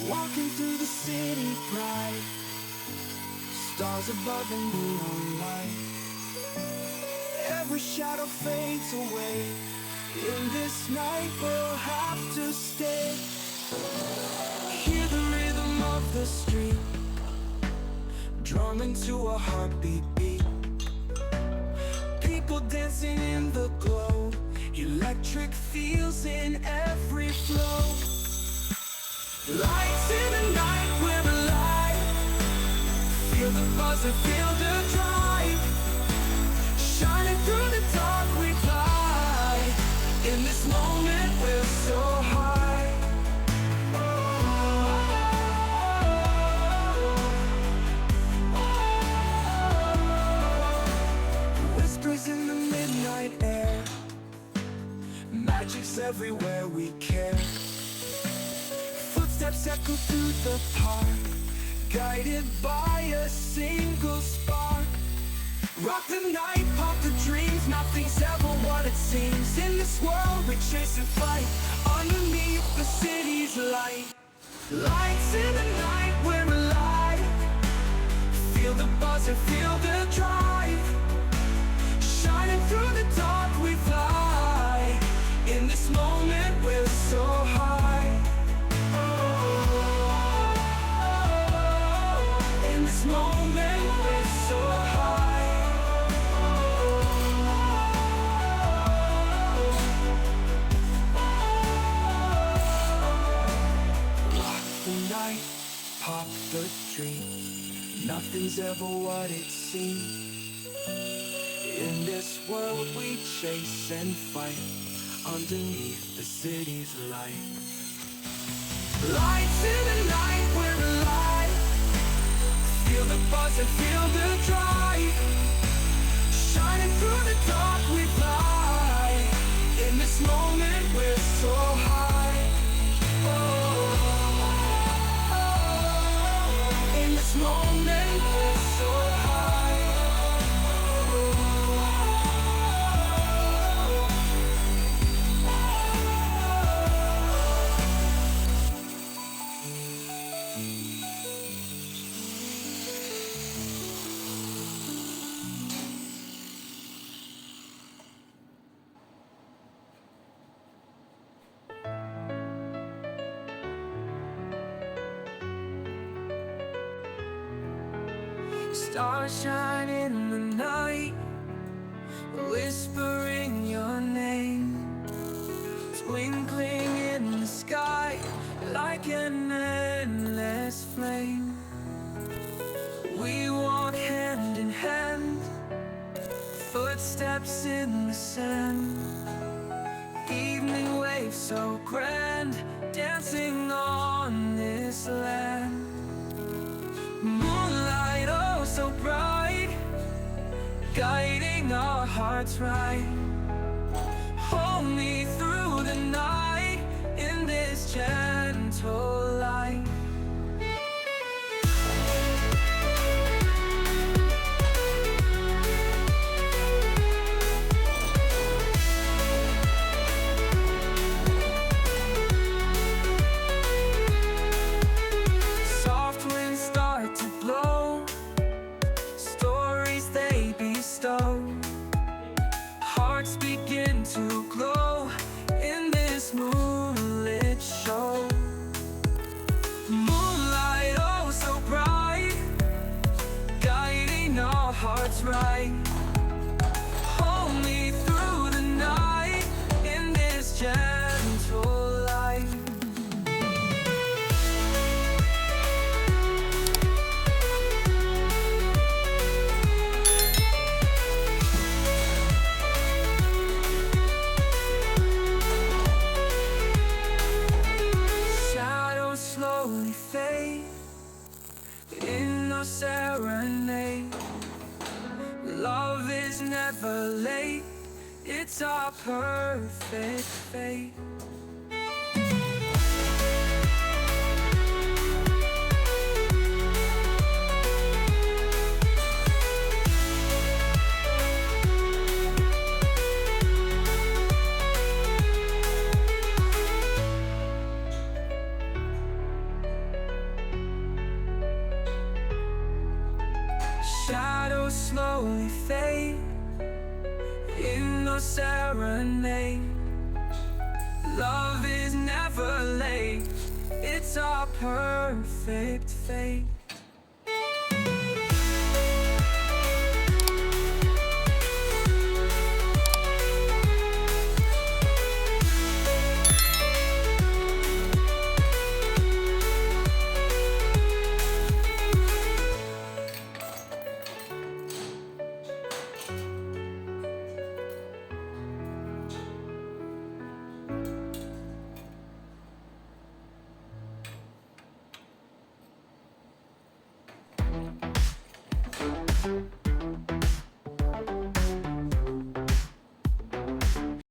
Walking through the city bright, stars above the neon light. Every shadow fades away. In this night we'll have to stay. Hear the rhythm of the street, drumming to a heartbeat beat. People dancing in the glow, electric feels in every flow. Lights in the night, we're alive. Feel the buzz and feel the drive. Shining through the dark, we fly. In this moment, we're so high. Whispers in the midnight air, magic's everywhere we care. Footsteps echo through the park, guided by a single spark. Rock the night, pop the dreams, nothing's ever what it seems. In this world we chase and fight, underneath the city's light. Lights in the night, we're alive. Feel the buzz and feel the drive. Shining through the dark, we fly. In this moment we're so high. In this moment we're so high. Lock the night, pop the dream, nothing's ever what it seems. In this world we chase and fight, underneath the city's light. Lights in the night, we're alive. Feel the buzz and feel the drive. Shining through the dark, we fly. In this moment, we're so high. In this moment, we're so high. Stars shine in the night, whispering your name, twinkling in the sky like an endless flame. We walk hand in hand, footsteps in the sand. Evening waves so grand, dancing on this land. Moonlight oh so bright, guiding our hearts right. Hold me through the night in this gentle light. Hearts begin to glow in this moonlit show. Moonlight oh so bright, guiding our hearts right. Hold me through the night in this gentle light. Slowly fade in our serenade. Love is never late, it's our perfect fate. slowly fade in our serenade. Love is never late, it's our perfect fate.